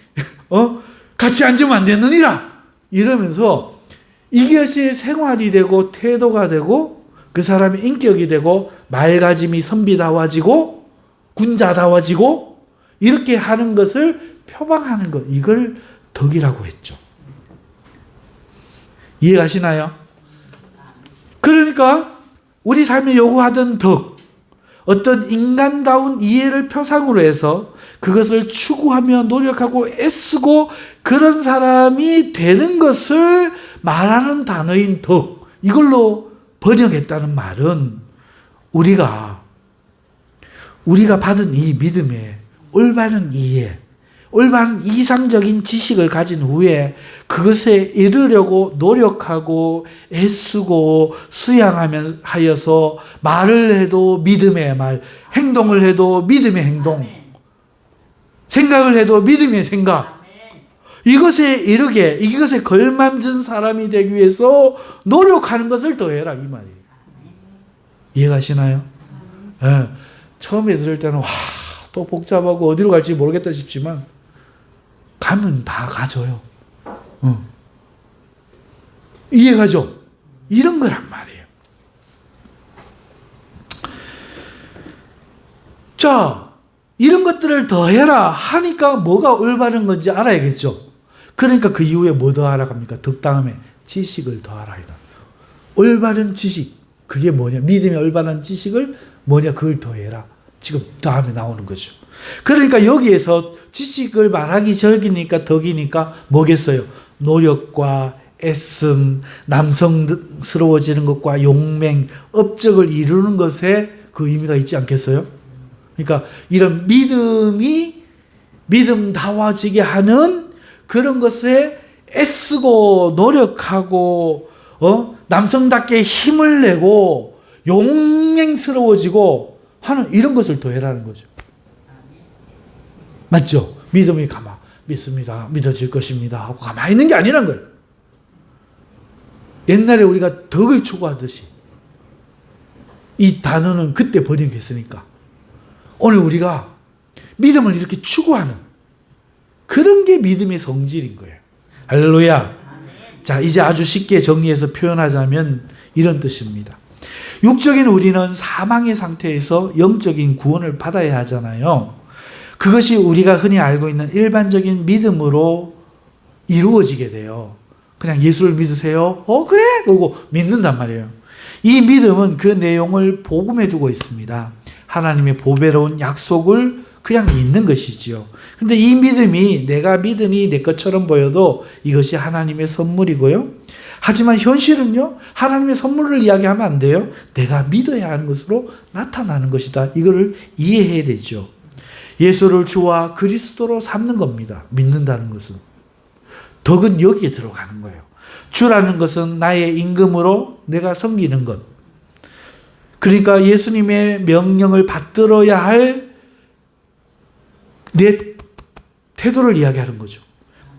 같이 앉으면 안 되느니라. 이러면서 이것이 생활이 되고 태도가 되고 그 사람의 인격이 되고 맑아짐이 선비다워지고 군자다워지고 이렇게 하는 것을 표방하는 것. 이걸 덕이라고 했죠. 이해가시나요? 그러니까 우리 삶에 요구하던 덕, 어떤 인간다운 이해를 표상으로 해서 그것을 추구하며 노력하고 애쓰고 그런 사람이 되는 것을 말하는 단어인 덕, 이걸로 번역했다는 말은 우리가 받은 이 믿음의 올바른 이해, 올바른 이상적인 지식을 가진 후에 그것에 이르려고 노력하고 애쓰고 수양하여서 말을 해도 믿음의 말, 행동을 해도 믿음의 행동, 생각을 해도 믿음의 생각, 이것에 이르게 이것에 걸맞은 사람이 되기 위해서 노력하는 것을 더해라 이 말이에요. 이해가시나요? 네. 처음에 들을 때는 또 복잡하고 어디로 갈지 모르겠다 싶지만 가면 다 가져요. 이해가죠? 이런 거란 말이에요. 자, 이런 것들을 더해라 하니까 뭐가 올바른 건지 알아야겠죠. 그러니까 그 이후에 뭐 더하라 합니까? 덕 다음에 지식을 더하라. 올바른 지식, 그게 뭐냐? 믿음의 올바른 지식을 뭐냐? 그걸 더해라. 지금 다음에 나오는 거죠. 그러니까 여기에서 지식을 말하기 적이니까 덕이니까 뭐겠어요? 노력과 애씀, 남성스러워지는 것과 용맹, 업적을 이루는 것에 그 의미가 있지 않겠어요? 그러니까 이런 믿음다워지게 하는 그런 것에 애쓰고 노력하고 남성답게 힘을 내고 용맹스러워지고 하는 이런 것을 더해라는 거죠. 맞죠? 믿음이 믿습니다. 믿어질 것입니다. 하고 가만히 있는 게 아니란 거예요. 옛날에 우리가 덕을 추구하듯이 이 단어는 그때 번역했으니까 오늘 우리가 믿음을 이렇게 추구하는 그런 게 믿음의 성질인 거예요. 할렐루야. 자, 이제 아주 쉽게 정리해서 표현하자면 이런 뜻입니다. 육적인 우리는 사망의 상태에서 영적인 구원을 받아야 하잖아요. 그것이 우리가 흔히 알고 있는 일반적인 믿음으로 이루어지게 돼요. 그냥 예수를 믿으세요? 그래? 그러고 믿는단 말이에요. 이 믿음은 그 내용을 복음에 두고 있습니다. 하나님의 보배로운 약속을 그냥 믿는 것이지요. 근데 이 믿음이 내가 믿으니 내 것처럼 보여도 이것이 하나님의 선물이고요. 하지만 현실은요, 하나님의 선물을 이야기하면 안 돼요. 내가 믿어야 하는 것으로 나타나는 것이다. 이거를 이해해야 되죠. 예수를 주와 그리스도로 삼는 겁니다. 믿는다는 것은. 덕은 여기에 들어가는 거예요. 주라는 것은 나의 임금으로 내가 섬기는 것. 그러니까 예수님의 명령을 받들어야 할 내 태도를 이야기하는 거죠.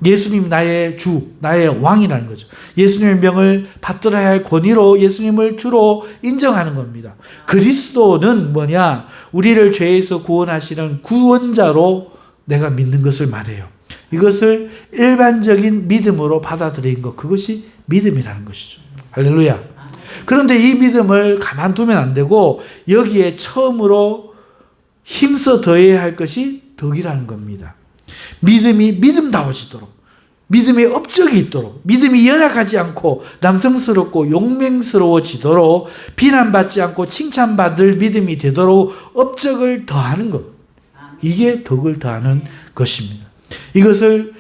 예수님 나의 주, 나의 왕이라는 거죠. 예수님의 명을 받들어야 할 권위로 예수님을 주로 인정하는 겁니다. 그리스도는 뭐냐? 우리를 죄에서 구원하시는 구원자로 내가 믿는 것을 말해요. 이것을 일반적인 믿음으로 받아들인 것, 그것이 믿음이라는 것이죠. 할렐루야. 그런데 이 믿음을 가만두면 안 되고 여기에 처음으로 힘써 더해야 할 것이 덕이라는 겁니다. 믿음이 믿음다워지도록, 믿음의 업적이 있도록, 믿음이 연약하지 않고 남성스럽고 용맹스러워지도록, 비난받지 않고 칭찬받을 믿음이 되도록 업적을 더하는 것. 이게 덕을 더하는 것입니다. 이것을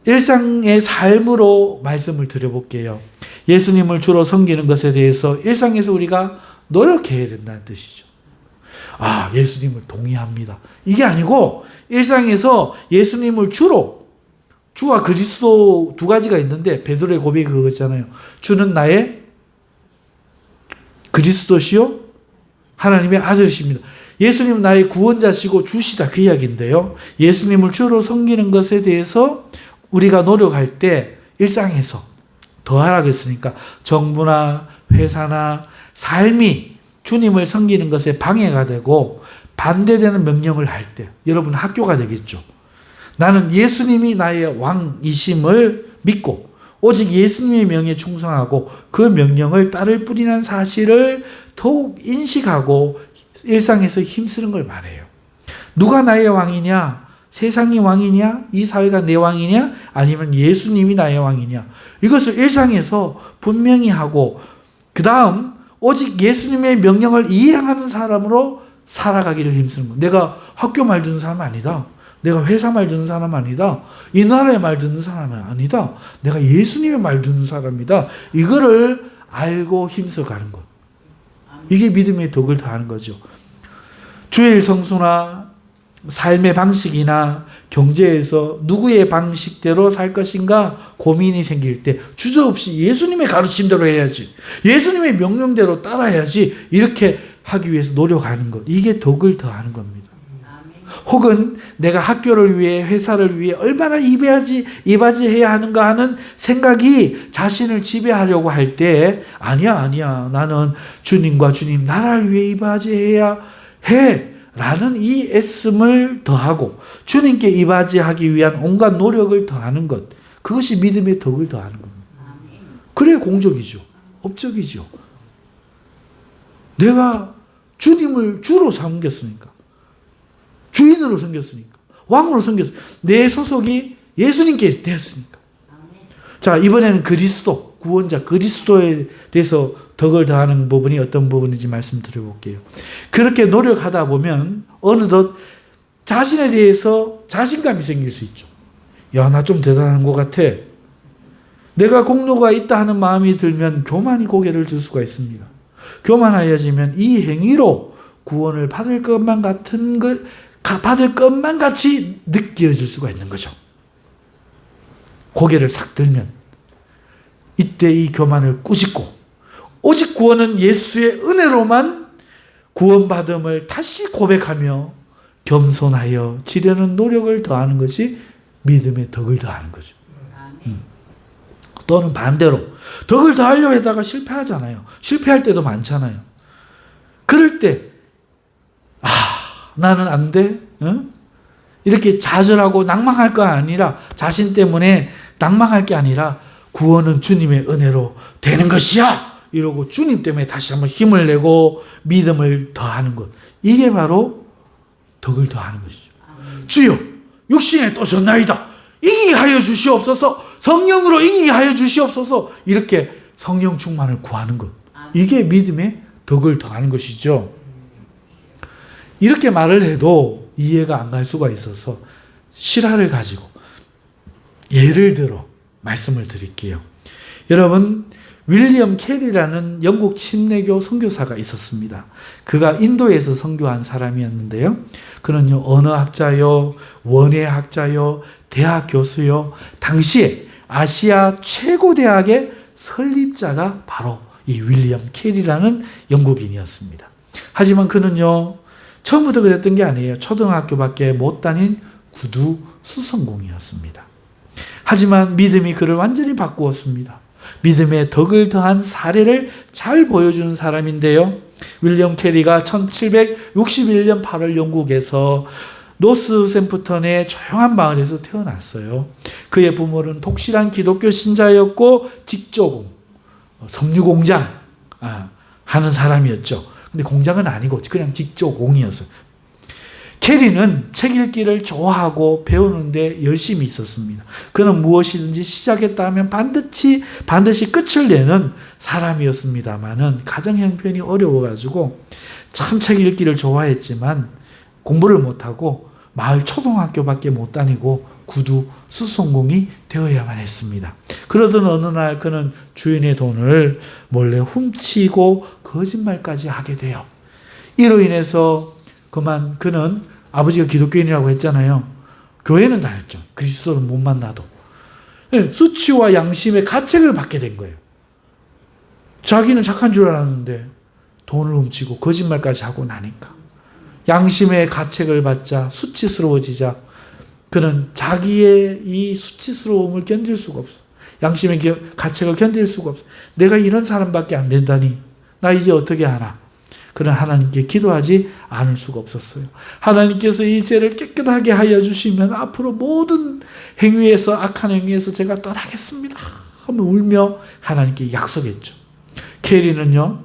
일상의 삶으로 말씀을 드려볼게요. 예수님을 주로 섬기는 것에 대해서 일상에서 우리가 노력해야 된다는 뜻이죠. 예수님을 동의합니다. 이게 아니고 일상에서 예수님을 주와 그리스도 두 가지가 있는데 베드로의 고백이 그거잖아요. 주는 나의 그리스도시요 하나님의 아들이십니다. 예수님은 나의 구원자시고 주시다 그 이야기인데요. 예수님을 주로 섬기는 것에 대해서 우리가 노력할 때 일상에서 더하라고 했으니까 정부나 회사나 삶이 주님을 섬기는 것에 방해가 되고 반대되는 명령을 할 때 여러분 학교가 되겠죠. 나는 예수님이 나의 왕이심을 믿고 오직 예수님의 명에 충성하고 그 명령을 따를 뿐이라는 사실을 더욱 인식하고 일상에서 힘쓰는 걸 말해요. 누가 나의 왕이냐? 세상이 왕이냐? 이 사회가 내 왕이냐? 아니면 예수님이 나의 왕이냐? 이것을 일상에서 분명히 하고 그 다음 오직 예수님의 명령을 이행하는 사람으로 살아가기를 힘쓰는 거예요. 내가 학교 말 듣는 사람 아니다. 내가 회사 말 듣는 사람 아니다. 이 나라의 말 듣는 사람은 아니다. 내가 예수님의 말 듣는 사람이다. 이거를 알고 힘써가는 것. 이게 믿음의 덕을 다하는 거죠. 주일 성수나 삶의 방식이나 경제에서 누구의 방식대로 살 것인가 고민이 생길 때 주저없이 예수님의 가르침대로 해야지. 예수님의 명령대로 따라야지. 이렇게 하기 위해서 노력하는 것. 이게 덕을 더하는 겁니다. 혹은 내가 학교를 위해 회사를 위해 얼마나 이바지해야 하는가 하는 생각이 자신을 지배하려고 할 때 아니야 나는 주님과 주님 나라를 위해 이바지해야 해 라는 이 애씀을 더하고 주님께 이바지하기 위한 온갖 노력을 더하는 것, 그것이 믿음의 덕을 더하는 겁니다. 그래야 공적이죠. 업적이죠. 내가 주님을 주로 섬겼으니까, 주인으로 섬겼으니까, 왕으로 섬겼으니까, 내 소속이 예수님께 되었으니까. 자, 이번에는 그리스도, 구원자 그리스도에 대해서 덕을 더하는 부분이 어떤 부분인지 말씀드려볼게요. 그렇게 노력하다 보면 어느덧 자신에 대해서 자신감이 생길 수 있죠. 야, 나 좀 대단한 것 같아. 내가 공로가 있다 하는 마음이 들면 교만히 고개를 들 수가 있습니다. 교만하여지면 이 행위로 구원을 받을 것만 같이 느껴질 수가 있는 거죠. 고개를 싹 들면 이때 이 교만을 꾸짖고 오직 구원은 예수의 은혜로만 구원받음을 다시 고백하며 겸손하여 지려는 노력을 더하는 것이 믿음의 덕을 더하는 거죠. 또는 반대로 덕을 더하려고 하다가 실패하잖아요. 실패할 때도 많잖아요. 그럴 때 나는 안 돼? 이렇게 좌절하고 낭망할 거 아니라, 자신 때문에 낭망할 게 아니라 구원은 주님의 은혜로 되는 것이야 이러고 주님 때문에 다시 한번 힘을 내고 믿음을 더하는 것, 이게 바로 덕을 더하는 것이죠. 주여 육신에 또 졌나이다 이기게 하여 주시옵소서, 성령으로 이기게 하여 주시옵소서, 이렇게 성령 충만을 구하는 것, 이게 믿음의 덕을 더하는 것이죠. 이렇게 말을 해도 이해가 안 갈 수가 있어서 실화를 가지고 예를 들어 말씀을 드릴게요. 여러분, 윌리엄 캐리라는 영국 침례교 선교사가 있었습니다. 그가 인도에서 선교한 사람이었는데요. 그는요, 언어학자요, 원예학자요, 대학 교수요, 당시에 아시아 최고 대학의 설립자가 바로 이 윌리엄 캐리라는 영국인이었습니다. 하지만 그는요, 처음부터 그랬던 게 아니에요. 초등학교밖에 못 다닌 구두 수성공이었습니다. 하지만 믿음이 그를 완전히 바꾸었습니다. 믿음의 덕을 더한 사례를 잘 보여주는 사람인데요. 윌리엄 캐리가 1761년 8월 영국에서 노스샘프턴의 조용한 마을에서 태어났어요. 그의 부모는 독실한 기독교 신자였고 직조공, 석류공장 하는 사람이었죠. 근데 공장은 아니고 그냥 직조공이었어요. 캐리는 책 읽기를 좋아하고 배우는데 열심히 있었습니다. 그는 무엇이든지 시작했다 하면 반드시 끝을 내는 사람이었습니다만은 가정 형편이 어려워가지고 참 책 읽기를 좋아했지만 공부를 못하고 마을 초등학교밖에 못 다니고 구두 수송공이 되어야만 했습니다. 그러던 어느 날 그는 주인의 돈을 몰래 훔치고 거짓말까지 하게 돼요. 이로 인해서 그는 아버지가 기독교인이라고 했잖아요. 교회는 다녔죠. 그리스도는 못 만나도. 수치와 양심의 가책을 받게 된 거예요. 자기는 착한 줄 알았는데 돈을 훔치고 거짓말까지 하고 나니까. 양심의 가책을 받자 수치스러워지자 그는 자기의 이 수치스러움을 견딜 수가 없어. 양심의 가책을 견딜 수가 없어. 내가 이런 사람밖에 안 된다니 나 이제 어떻게 하나. 그는 하나님께 기도하지 않을 수가 없었어요. 하나님께서 이 죄를 깨끗하게 하여 주시면 앞으로 모든 행위에서 악한 행위에서 제가 떠나겠습니다 하며 울며 하나님께 약속했죠. 캐리는요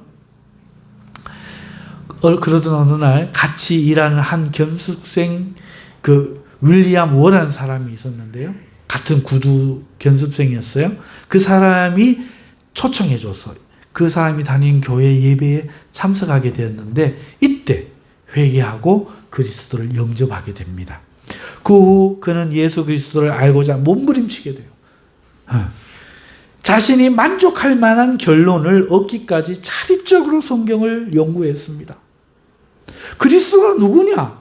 그러던 어느 날 같이 일하는 한 견습생 윌리엄 워라는 사람이 있었는데요. 같은 구두 견습생이었어요. 그 사람이 초청해 줬어요. 그 사람이 다니는 교회 예배에 참석하게 되었는데 이때 회개하고 그리스도를 영접하게 됩니다. 그 후 그는 예수 그리스도를 알고자 몸부림치게 돼요. 자신이 만족할 만한 결론을 얻기까지 자립적으로 성경을 연구했습니다. 그리스도가 누구냐?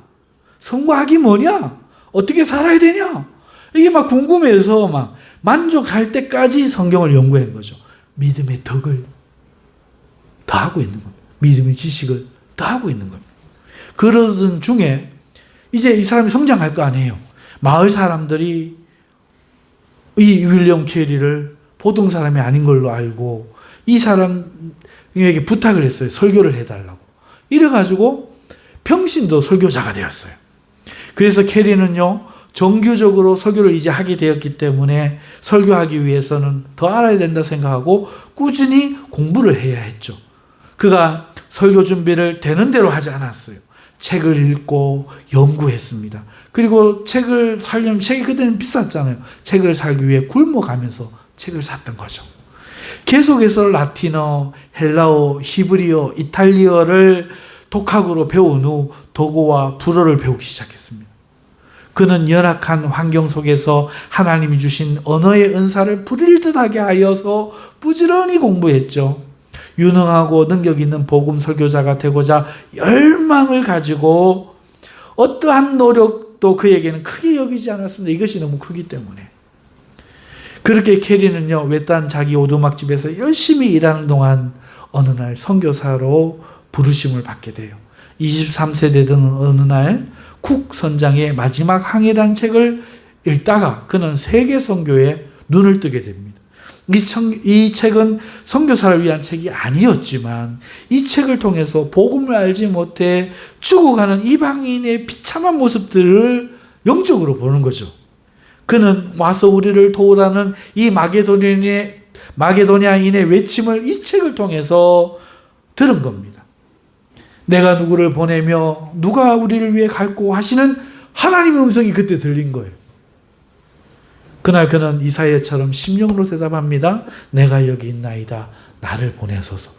성과학이 뭐냐? 어떻게 살아야 되냐? 이게 막 궁금해서 막 만족할 때까지 성경을 연구한 거죠. 믿음의 덕을 더하고 있는 겁니다. 믿음의 지식을 더하고 있는 겁니다. 그러던 중에 이제 이 사람이 성장할 거 아니에요. 마을 사람들이 이 윌리엄 캐리를 보통 사람이 아닌 걸로 알고 이 사람에게 부탁을 했어요. 설교를 해달라고. 이래가지고 평신도 설교자가 되었어요. 그래서 캐리는요 정규적으로 설교를 이제 하게 되었기 때문에 설교하기 위해서는 더 알아야 된다 생각하고 꾸준히 공부를 해야 했죠. 그가 설교 준비를 되는 대로 하지 않았어요. 책을 읽고 연구했습니다. 그리고 책을 사려면 책이 그때는 비쌌잖아요. 책을 사기 위해 굶어가면서 책을 샀던 거죠. 계속해서 라틴어, 헬라어, 히브리어, 이탈리어를 독학으로 배운 후 독어와 불어를 배우기 시작했습니다. 그는 열악한 환경 속에서 하나님이 주신 언어의 은사를 부릴 듯하게 하여서 부지런히 공부했죠. 유능하고 능력 있는 복음 설교자가 되고자 열망을 가지고 어떠한 노력도 그에게는 크게 여기지 않았습니다. 이것이 너무 크기 때문에. 그렇게 캐리는요 외딴 자기 오두막집에서 열심히 일하는 동안 어느 날 선교사로 부르심을 받게 돼요. 23세 되던 어느 날 쿡 선장의 마지막 항해라는 책을 읽다가 그는 세계 선교에 눈을 뜨게 됩니다. 이 책은 선교사를 위한 책이 아니었지만 이 책을 통해서 복음을 알지 못해 죽어가는 이방인의 비참한 모습들을 영적으로 보는 거죠. 그는 와서 우리를 도우라는 이 마게도냐인의 외침을 이 책을 통해서 들은 겁니다. 내가 누구를 보내며 누가 우리를 위해 갈고 하시는 하나님의 음성이 그때 들린 거예요. 그날 그는 이사야처럼 심령으로 대답합니다. 내가 여기 있나이다. 나를 보내소서.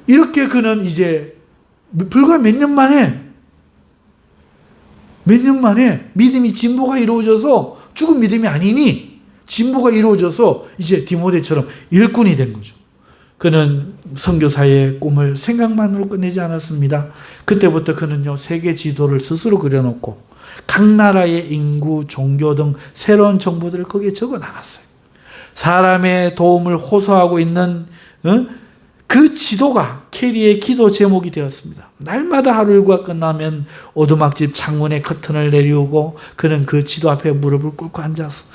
이렇게 그는 이제 불과 몇 년 만에 믿음이 진보가 이루어져서 죽은 믿음이 아니니 진보가 이루어져서 이제 디모데처럼 일꾼이 된 거죠. 그는 선교사의 꿈을 생각만으로 끝내지 않았습니다. 그때부터 그는요 세계 지도를 스스로 그려놓고 각 나라의 인구, 종교 등 새로운 정보들을 거기에 적어 나갔어요. 사람의 도움을 호소하고 있는 그 지도가 캐리의 기도 제목이 되었습니다. 날마다 하루 일과가 끝나면 오두막집 창문에 커튼을 내리우고 그는 그 지도 앞에 무릎을 꿇고 앉아서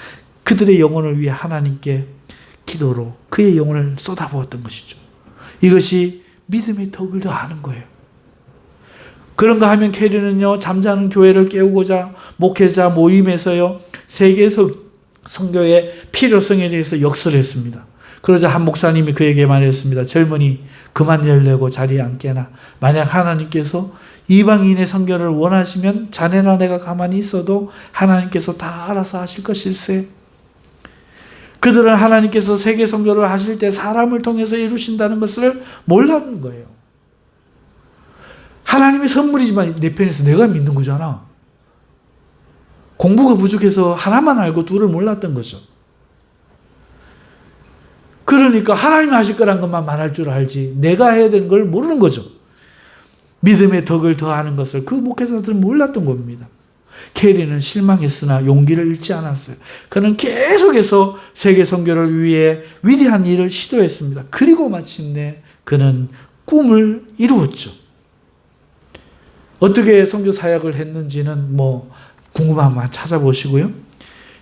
그들의 영혼을 위해 하나님께 기도로 그의 영혼을 쏟아부었던 것이죠. 이것이 믿음의 덕을 더하는 거예요. 그런가 하면 캐리는요 잠자는 교회를 깨우고자 목회자 모임에서요 세계 선교의 필요성에 대해서 역설을 했습니다. 그러자 한 목사님이 그에게 말했습니다. 젊은이 그만 열내고 자리에 앉게나. 만약 하나님께서 이방인의 선교를 원하시면 자네나 내가 가만히 있어도 하나님께서 다 알아서 하실 것일세. 그들은 하나님께서 세계 선교를 하실 때 사람을 통해서 이루신다는 것을 몰랐는 거예요. 하나님의 선물이지만 내 편에서 내가 믿는 거잖아. 공부가 부족해서 하나만 알고 둘을 몰랐던 거죠. 그러니까 하나님이 하실 거란 것만 말할 줄 알지 내가 해야 되는 걸 모르는 거죠. 믿음의 덕을 더하는 것을 그 목회자들은 몰랐던 겁니다. 캐리는 실망했으나 용기를 잃지 않았어요. 그는 계속해서 세계 선교를 위해 위대한 일을 시도했습니다. 그리고 마침내 그는 꿈을 이루었죠. 어떻게 선교 사역을 했는지는 궁금하면 찾아보시고요.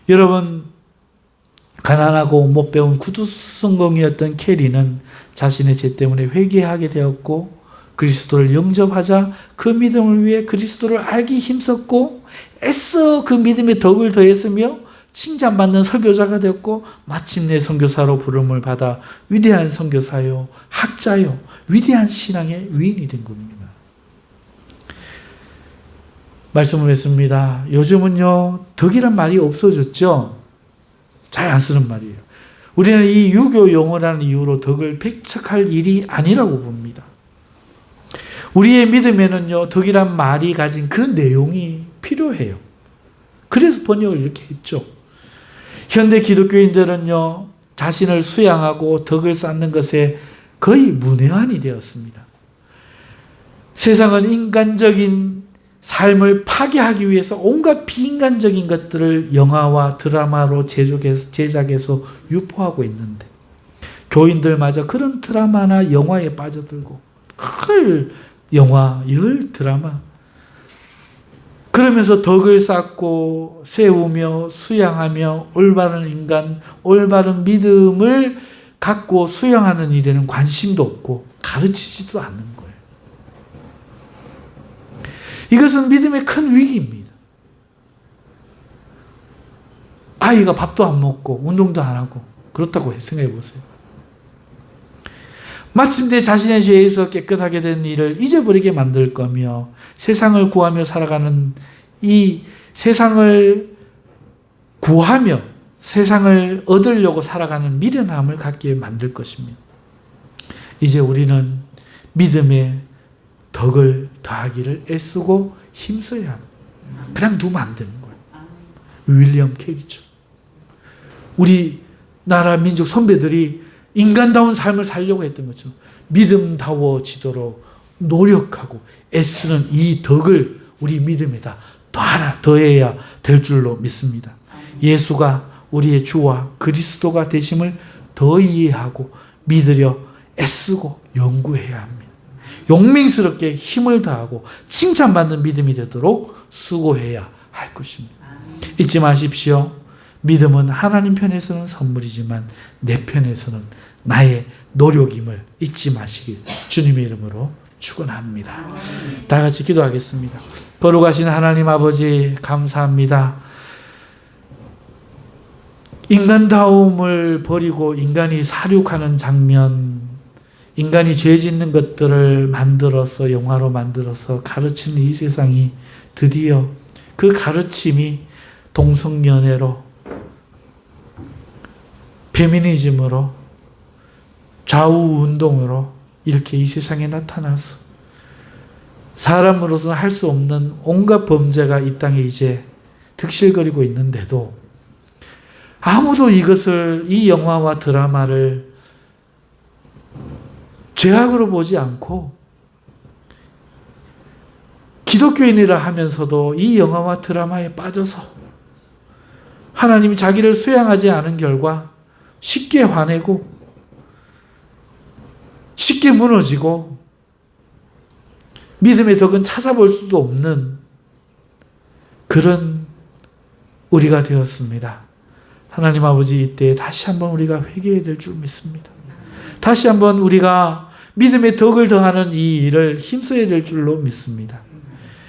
여러분, 가난하고 못 배운 구두순공이었던 캐리는 자신의 죄 때문에 회개하게 되었고 그리스도를 영접하자 그 믿음을 위해 그리스도를 알기 힘썼고 애써 그 믿음의 덕을 더했으며 칭찬받는 설교자가 되었고 마침내 선교사로 부름을 받아 위대한 선교사요, 학자요, 위대한 신앙의 위인이 된 겁니다. 말씀을 했습니다. 요즘은요, 덕이란 말이 없어졌죠? 잘 안 쓰는 말이에요. 우리는 이 유교 용어라는 이유로 덕을 배척할 일이 아니라고 봅니다. 우리의 믿음에는요, 덕이란 말이 가진 그 내용이 필요해요. 그래서 번역을 이렇게 했죠. 현대 기독교인들은요, 자신을 수양하고 덕을 쌓는 것에 거의 문외한이 되었습니다. 세상은 인간적인 삶을 파괴하기 위해서 온갖 비인간적인 것들을 영화와 드라마로 제작해서 유포하고 있는데 교인들마저 그런 드라마나 영화에 빠져들고 영화, 드라마 그러면서 덕을 쌓고 세우며 수양하며 올바른 인간, 올바른 믿음을 갖고 수양하는 일에는 관심도 없고 가르치지도 않는 거예요. 이것은 믿음의 큰 위기입니다. 아이가 밥도 안 먹고 운동도 안 하고 그렇다고 생각해 보세요. 마침내 자신의 죄에서 깨끗하게 된 일을 잊어버리게 만들 거며 세상을 구하며 살아가는 이 세상을 구하며 세상을 얻으려고 살아가는 미련함을 갖게 만들 것입니다. 이제 우리는 믿음의 덕을 더하기를 애쓰고 힘써야 합니다. 그냥 두면 안 되는 거예요. 윌리엄 캐리죠. 우리나라 민족 선배들이 인간다운 삶을 살려고 했던 거죠. 믿음다워지도록 노력하고 애쓰는 이 덕을 우리 믿음에다 더해야 될 줄로 믿습니다. 예수가 우리의 주와 그리스도가 되심을 더 이해하고 믿으려 애쓰고 연구해야 합니다. 용맹스럽게 힘을 다하고 칭찬받는 믿음이 되도록 수고해야 할 것입니다. 잊지 마십시오. 믿음은 하나님 편에서는 선물이지만 내 편에서는 나의 노력임을 잊지 마시길 주님의 이름으로 축원합니다. 다 같이 기도하겠습니다. 거룩하신 하나님 아버지 감사합니다. 인간다움을 버리고 인간이 사륙하는 장면, 인간이 죄 짓는 것들을 만들어서 영화로 만들어서 가르치는 이 세상이 드디어 그 가르침이 동성연애로 페미니즘으로 좌우운동으로 이렇게 이 세상에 나타나서 사람으로서는 할 수 없는 온갖 범죄가 이 땅에 이제 득실거리고 있는데도 아무도 이것을 이 영화와 드라마를 죄악으로 보지 않고 기독교인이라 하면서도 이 영화와 드라마에 빠져서 하나님이 자기를 수양하지 않은 결과 쉽게 화내고 쉽게 무너지고 믿음의 덕은 찾아볼 수도 없는 그런 우리가 되었습니다. 하나님 아버지 이때 다시 한번 우리가 회개해야 될 줄 믿습니다. 다시 한번 우리가 믿음의 덕을 더하는 이 일을 힘써야 될 줄로 믿습니다.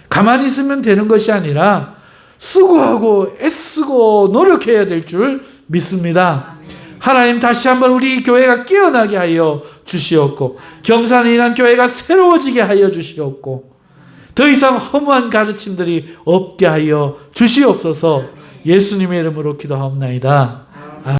가만히 있으면 되는 것이 아니라 수고하고 애쓰고 노력해야 될 줄 믿습니다. 하나님 다시 한번 우리 교회가 깨어나게 하여 주시옵고 경산에 일한 교회가 새로워지게 하여 주시옵고 더 이상 허무한 가르침들이 없게 하여 주시옵소서. 예수님의 이름으로 기도하옵나이다.